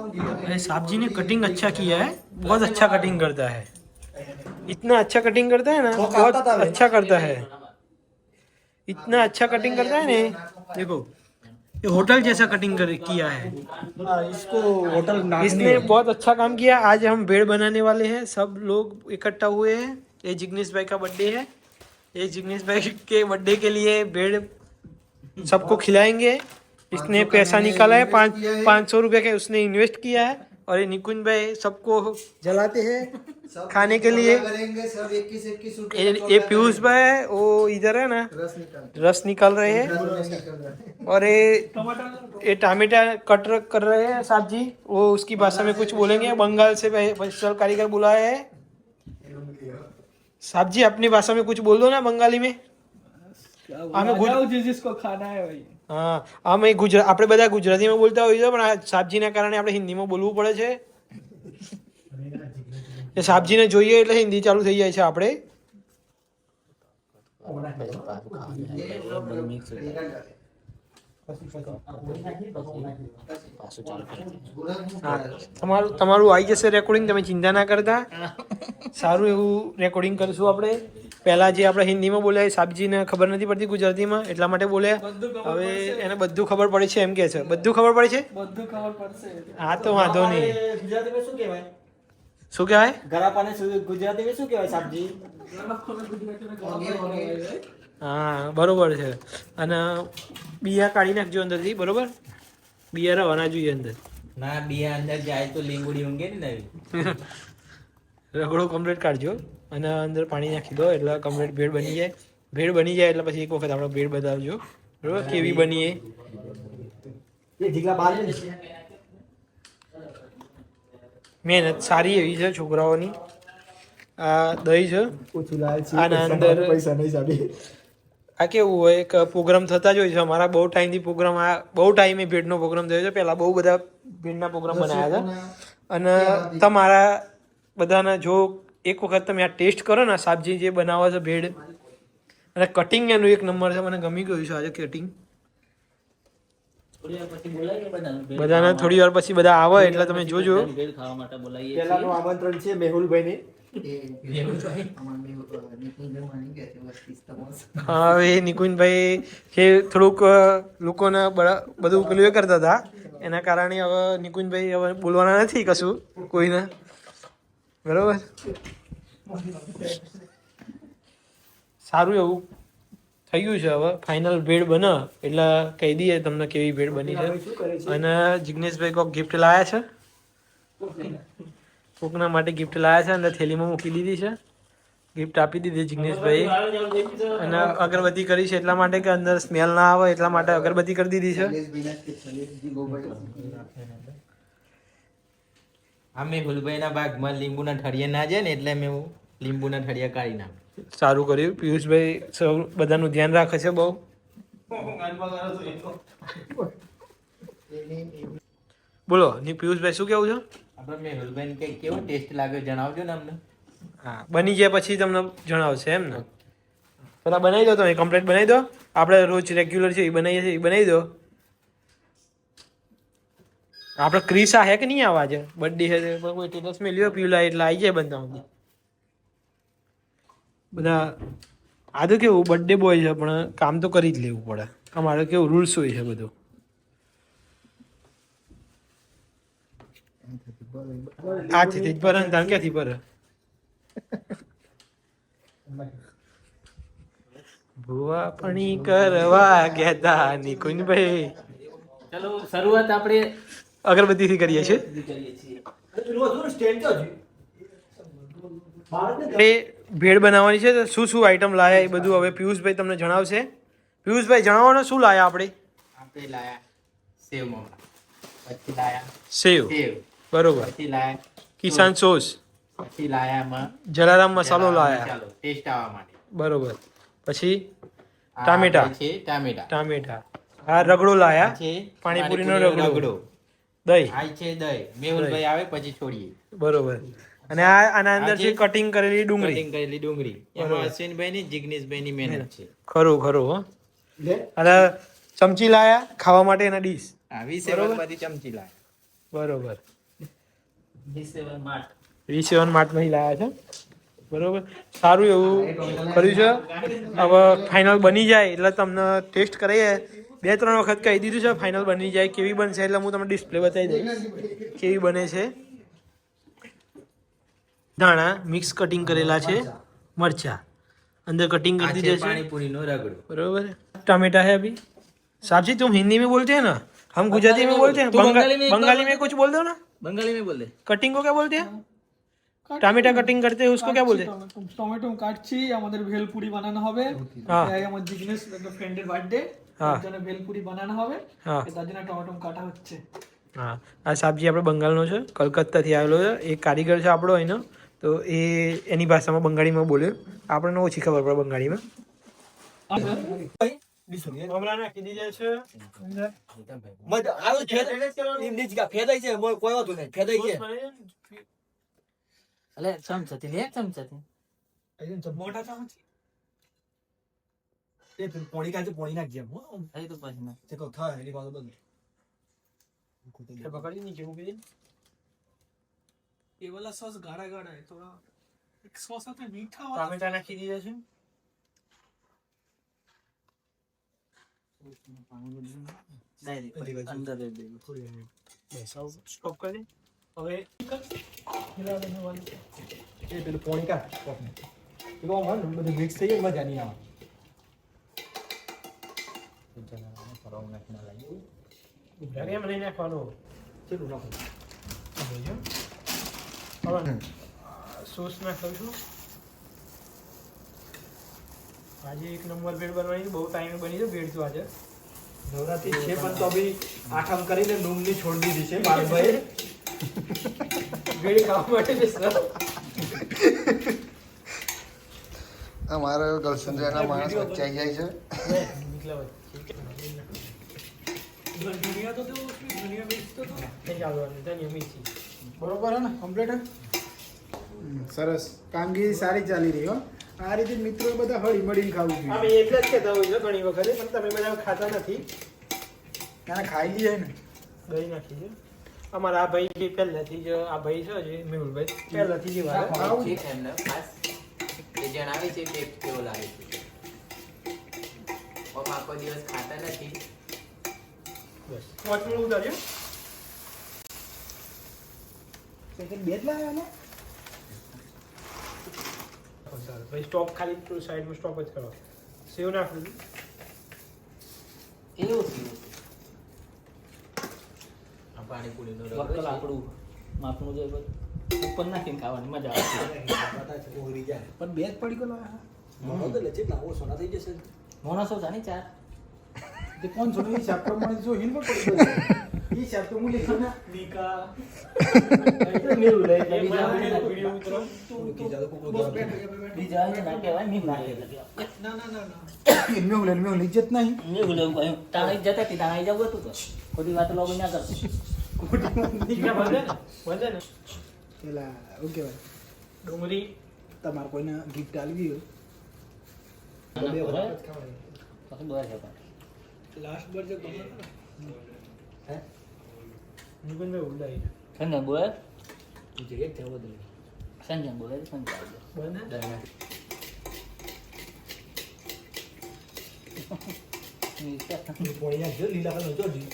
अरे साहब जी ने कटिंग अच्छा किया है, बहुत अच्छा कटिंग करता है, इतना अच्छा कटिंग करता है ना, बहुत अच्छा करता है, इतना अच्छा कटिंग करता है ने। देखो ये होटल जैसा कटिंग कर किया है इसको होटल नागनी इसने, है। बहुत अच्छा काम किया। आज हम बेड बनाने वाले हैं, सब लोग इकट्ठा हुए हैं। ये जिग्नेश भाई का बर्थडे है, ये जिग्नेश भाई के बर्थडे के लिए बेड सबको खिलाएंगे। इसने पैसा निकाला है, 500 रुपये के उसने इन्वेस्ट किया है। और ये निकुंज भाई सबको जलाते हैं खाने के लिए। सब 21-21 रुपए ये पीयूष भाई है, वो इधर है ना, रस निकाल रहे हैं। और ये टमाटा कट कर रहे हैं साहब जी, वो उसकी भाषा में कुछ बोलेंगे। बंगाल से स्पेशल कारीगर बुलाए हैं साहब जी, अपनी भाषा में कुछ बोल दो ना बंगाली में। जिसको खाना है भाई। હા અમે આપણે બધા ગુજરાતીમાં બોલતા હોઈએ છીએ, પણ આ સાહેબજીના કારણે આપણે હિન્દીમાં બોલવું પડે છે. એ સાહેબજીને જોઈએ એટલે હિન્દી ચાલુ થઈ જાય છે આપણે. તમારું આવી જશે રેકોર્ડિંગ, તમે ચિંતા ના કરતા. સારું એવું રેકોર્ડિંગ કરીશું આપણે. પહેલા જે આપણે હિન્દીમાં બોલ્યા એ સાહેબજીને ખબર નથી પડતી ગુજરાતીમાં, એટલા માટે બોલ્યા. હવે એને બધું ખબર પડે છે એમ કે છે. બધું ખબર પડે છે, બધું ખબર પડશે. હા તો વાંધો નહીં. ગુજરાતીમાં શું કહેવાય? શું કહેવાય? ગરાપાને ગુજરાતીમાં શું કહેવાય સાહેબજી? હા બરોબર છે. અને બિયા કાઢી નાખજો અંદરથી, બરોબર? બિયા રહેવાના જોઈએ અંદર. ના બિયા અંદર જાય તો લીંબુડી ઊંઘે ને નવી. રગડો કમ્પ્લીટ કાઢજો અને અંદર પાણી નાખી દો એટલે કમ્પ્લીટ ભેળ બની જાય. ભેળ બની જાય એટલે પછી એક વખત આપણે ભેળ બતાવજો, બરોબર? કેવી બની એ ઢીકલા બહાર મહેનત સારી એવી છે છોકરાઓની. આ દહીં છે, આના અંદર પૈસા નહીં સાબી. આ કેવું હોય કે પ્રોગ્રામ થતા જ હોય છે. અમારા બહુ ટાઈમથી પ્રોગ્રામ, આ બહુ ટાઈમે ભેળનો પ્રોગ્રામ થયો છે. પહેલાં બહુ બધા ભેળના પ્રોગ્રામ બનાવ્યા હતા. અને તમારા બધાના જો એક વખત તમે આ ટેસ્ટ કરો ને, સાબજી જે બનાવે છે ભેળ, અને કટિંગ એનું એક નંબર છે. મને ગમી ગયું છે આજે કટિંગ. બધાને થોડી વાર પછી બધા આવે એટલે તમે જોજો. ખાવા માટે બોલાવીએ પહેલાનું આમંત્રણ છે મેહુલભાઈને. હા હવે નિકુંજભાઈ જે થોડુંક લોકોને બધું પેલું એ કરતા હતા, એના કારણે હવે નિકુંજભાઈ હવે બોલવાના નથી કશું કોઈને, બરોબર? સારું એવું થઈ ગયું છે. હવે ફાઇનલ ભેળ બને એટલે કહી દઈએ તમને કેવી ભેળ બની છે. અને જિગ્નેશભાઈ કોઈક ગિફ્ટ લાવ્યા છે, કોકના માટે ગિફ્ટ લાવ્યા છે, અંદર થેલીમાં મૂકી દીધી છે. ગિફ્ટ આપી દીધી જિગ્નેશભાઈ. અને અગરબત્તી કરી છે એટલા માટે કે અંદર સ્મેલ ના આવે એટલા માટે અગરબત્તી કરી દીધી છે. અમે ભૂલભાઈના ભાગમાં લીંબુના ઠળિયા ના જાય ને એટલે મેં લીંબુના ઠળિયા કાઢી નાખ્યા. સારું કર્યું. પિયુષભાઈ સૌ બધાનું ધ્યાન રાખે છે બહુ. બોલો ની પિયુષભાઈ શું કેવું છે? આપણે મેહુલભાઈને કંઈક કેવો ટેસ્ટ લાગ્યો જણાવજો ને અમને. હા બની જાય પછી તમને જણાવશે એમ ને. પેલા બનાવી દો, તમે કમ્પ્લીટ બનાવી દો. આપણે રોજ રેગ્યુલર છે એ બનાવીએ છીએ, એ બનાવી દો. આપણે ક્રિસા હે કે નહીં આવા છે? બર્થડે છે કોઈ ટેટસ મેં લ્યો પીલા એટલે આવી જાય બધા સુધી. બધા આ તો કેવું બર્થડે બોય છે પણ કામ તો કરી જ લેવું પડે. અમારે કેવું રૂલ્સ હોય છે બધું. આથી જ ભરે ને તાર ક્યાંથી ભરે? ભુવા પણી કરવા ગયા તા નિકુંજભાઈ. ચલો શરૂઆત આપણે અગરબત્તીથી કરીએ છીએ. એ ભેળ બનાવવાની છે તો શું શું આઈટમ લાયા એ બધું હવે પિયુષભાઈ તમને જણાવશે. પિયુષભાઈ જણાવો ને શું લાયા આપણે? આપણે લાયા સેવ મમરા, પછી લાયા સેવ, સેવ, બરોબર. પછી લાયા કિસાન સોસ, પછી લાયા માં જલારામ મસાલો લાયા, ચાલો ટેસ્ટ આવવા માટે. બરોબર. પછી આ ટામેટા, છે ટામેટા. ટામેટા. હા રગડો લાયા, છે પાણીપુરીનો પાણીપુરીનો રગડો. દહીં, આ છે દહીં. મેહુલભાઈ આવે પછી છોડીએ. બરોબર. અને આ આના અંદર છે આજે કટિંગ કરેલી ડુંગળી. કટિંગ કરેલી ડુંગળી. એમાં અશ્વિનભાઈ ની જિગ્નેશભાઈ ની મહેનત છે. ખરું ખરું હો. અને ચમચી લાયા ખાવા માટે એના ડીશ. આ 20 બધી ચમચી લાયા. બરોબર B7 માર્ટ V7 માર્ટમાંથી લાવ્યા છે બરોબર સારું એવું કર્યું છે હવે ફાઇનલ બની જાય એટલે તમને ટેસ્ટ કરીએ 2-3 વખત કહી દીધું છે ફાઇનલ બની જાય કેવી બનશે એટલે હું તમને ડિસ્પ્લે બતાવી દઈશ કેવી બને છે દાણા મિક્સ કટિંગ કરેલા છે મરચા अंदर कटिंग कर दी जैसे पानीपुरी नो रगड़ो बरोबर टमाटा है अभी साहब जी तुम हिंदी में बोलते हैं ना हम गुजराती में बोलते हैं बंगाली में कुछ बोल दो ना बंगाली में बोल दे कटिंग को क्या बोलते हैं टमाटा कटिंग करते हैं उसको क्या बोलते हैं টমেটো কাটছি আমাদের ভেলপুরি বানানো হবে হ্যাঁ। এই আমার জিগ্নেশ একটা ফ্রেন্ডের বার্থডে হ্যাঁ। তার জন্য ভেলপুরি বানানো হবে હા তার জন্য টমেটো কাটা হচ্ছে હા આ સાહેબજી આપણે બંગાળનો છે કલકત્તાથી આવેલો છે એ કારીગર છે આપણો અહીંનો તો એ એની ભાષામાં બંગાળીમાં બોલ્યો આપણને ઓછી ખબર પડે બંગાળીમાં હમણાં નાખી દીધા છે મત આવું ફેદ એમ ની જગ્યા ફેદાઈ છે કોઈ હોતું નહીં ફેદાઈ છે અલે ચમચાથી લે ચમચાથી મોટા ચામચ એ પોણી કાજે પોણી નાખજે હો એ તો પછી ના તે કો થાય એની બાજુ બંધ એ પકડી નીચે મૂકી દે ये वाला सॉस गाढ़ा गाढ़ा है थोड़ा एक सॉस आता है मीठा वाला ટામેટા નાખી દીધા છે डायरेक्ट अंदर दे दे બસ સ્ટોપ કરી હવે हिला देने वाली એ પેલું પોણી કા એ કો મન બધું મિક્સ થઈ જાય મજા નહીં આવે કેમ નહીં નાખવાનો ચેલું નાખો હવે સોસ નાખું છું આજે એક નંબર બેડ બનવાની બહુ ટાઈમે બની છે બેડ તો આજે નવરાત્રી છે પણ તો અભી આઠમ કરીને નૂમની છોડ દીધી છે બાલભાઈ બેડ ખાવા માટે બેસરા અમારો ગર્લફ્રેન્ડ એના માણસ વચ્ચે આવી જાય છે નીકળા धनिया तो दो उसमें धनिया मिक्स तो दो નહીં ચાલવાનું ધનિયા મિર્ચી બરોબર હે ને કમ્પ્લીટ હે સરસ કામગીરી સારી ચાલી રહી હો આ રીતે મિત્રો બધા હળી મળીને ખાવું અમે જોઈએ એટલે જ કહેતા હોય છે ઘણી વખતે પણ તમે બધા ખાતા નથી એને ખાઈ લઈએ ને દહીં નાખી છે અમારા આ ભાઈ જે પહેલાથી જ આ ભાઈ છે જે મેહુલભાઈ પહેલાથી જ વાળા આવું છે એમને ખાસ એ જણાવે છે કે કેવો લાગે છે ઓમ આખો દિવસ ખાતા નથી બસ પાંચમું ઉતાર્યું સેકન્ડ બે જ લાવ્યા ને ભાઈ સ્ટોપ ખાલી સાઈડમાં સ્ટોપ જ કરો સેવ નાખું એવું છે આ પાણીપુરી નો વક્કલ રગડો આપણું માપનું જે ઉપર નાખીને ખાવાની મજા આવે બતા છે ઓગરી જાય પણ બે જ પડી ગયો લાવ્યા મોનો તો લચે લાવો સોના થઈ જશે મોણસો જાણી ચાર તે કોણ છો હિસાબ પ્રમાણે જો હિલ પડી ગયો હિસાબ તો હું લીધો ને બીકા મેવું લે એટલે બીજા વિડીયો ઉતરો કી જાદો કોકો બીજા ને ના કહેવાય મી ના ના ના ના ના મેં ઇજ્જત નહીં મેવું લે કહ્યું તાણી જતા હતી તાણી જવું હતું તો ખોટી વાત લોગ ના કરતો ઠીક છે વધે ને પેલા શું કહેવાય ડુંગળી તમારે કોઈને ગિફ્ટ આવી ગયું બે વખત પછી બોય છે લાસ્ટ બર જે ગમે હે નિકુંજભાઈ ઉડાઈ સંજય બોય જે એક થયો બદલ સંજય બોય સંજય બને પોણી ના જો લીલા કલર જો જી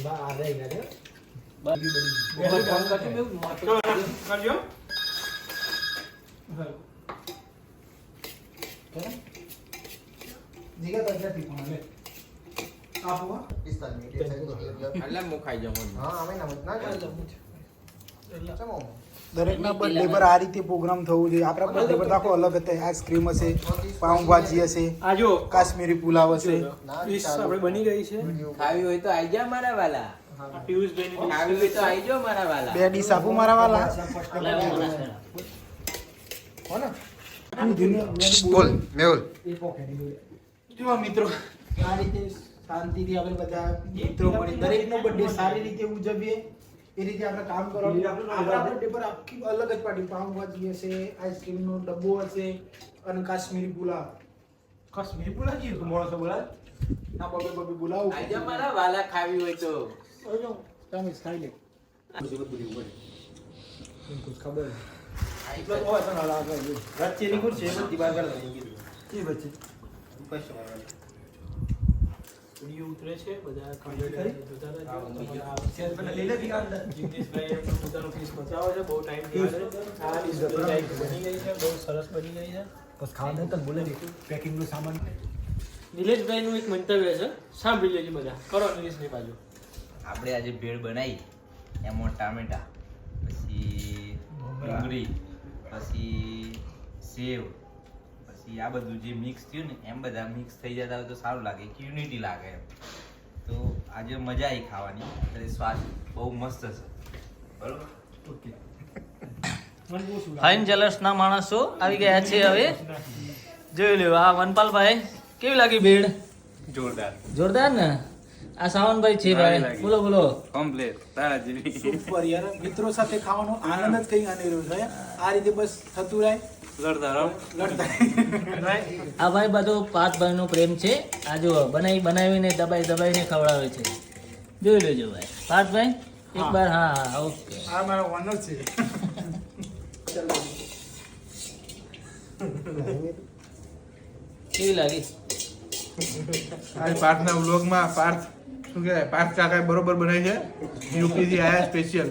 બા આ રહી ગયા છે ફોન કરજો મેં કરજો જીગા તો નથી પણ હવે આપો પિસ્તાલીસ એટલે હું ખાઈ જાઉં હા અમે ના મત ના ચમો દરેકના બર્થડે પર આ રીતે પ્રોગ્રામ થવું જોઈએ આપણા બર્થડે પર આખો અલગ હતો આઈસ્ક્રીમ હશે પાઉંભાજી હશે આ જો કાશ્મીરી પુલાવ હશે ડીશ આપણે બની ગઈ છે ખાવી હોય તો આઈ જા મારા વાલા આ પિયુષભાઈની ખાવી હોય તો આઈ જાઓ મારા વાલા બે ડીશ આપું મારા વાલા હો ને બોલ મેહુલ એ પોકેટ જો મિત્રો આ રીતે શાંતિથી આપણે બધા મિત્રો મળી દરેકનો બર્થડે સારી રીતે ઉજવીએ એ રીતે આપણે કામ કરવાનું આપણા બર્થડે પર આખી અલગ જ પાર્ટી પાઉંભાજી હશે આઈસ્ક્રીમનો ડબ્બો હશે અને કાશ્મીરી પુલાવ કાશ્મીરી પુલાવ જી મોણસો બોલા ના બબે બબે બોલાવું આઈ જા મારા વાલા ખાવી હોય તો તમે ખાઈ લે ખબર એટલો હોય તો ના લાગે ચીની ખુરશી એ બધી બહાર કાઢવાની. એ વચ્ચે વિડીયો ઉતરે છે બધા કમ્પ્લીટ જોતા રહેજો. જિગ્નેશભાઈ એમનો પોતાનો પીસ બતાવે છે, બહુ ટાઈમ થયો છે. આ ડિશની લાઈક બની ગઈ છે, બહુ સરસ બની ગઈ છે. બસ ખાવા તો બોલે પેકિંગનો સામાન નિલેશભાઈનું એક મંતવ્ય છે, સાંભળી લેજો બધા. કરો નિલેશની બાજુ. આપણે આજે ભેળ બનાવી એમાં ટામેટા, પછી ડુંગળી, પછી સેવ, પછી આ બધું જે મિક્સ થયું ને એમ બધા મિક્સ થઈ જતા હોય તો સારું લાગે, એક યુનિટી લાગે એમ. તો આજે મજા આવી ખાવાની, એટલે સ્વાદ બહુ મસ્ત છે. બરોબર. ફાઇન જલસના માણસો આવી ગયા છે. હવે જોઈ લ્યો આ વનપાલભાઈ કેવી લાગી ભેળ? જોરદાર જોરદાર ને. આ સાવનભાઈ છે ભાઈ, બોલો બોલો. કમ્પ્લીટ તાજી સુપર યાર. મિત્રો સાથે ખાવાનો આનંદ જ કઈ અનેરો છે. આ રીતે બસ થતું રહે લડતા રહો. લડતા આ ભાઈ બધો પાર્થભાઈ નો પ્રેમ છે. આ જો બનાવીને દબાઈને ખવડાવે છે. જોઈ લેજો ભાઈ. પાર્થભાઈ એક બાર. હા ઓકે. આ મારો વનો છે. કેવી લાગી? आज पार्थ ना व्लॉग में पार्थ શું કહેવાય પાર્થ કાકાએ બરોબર બનાવી છે યુપી થી આયા સ્પેશિયલ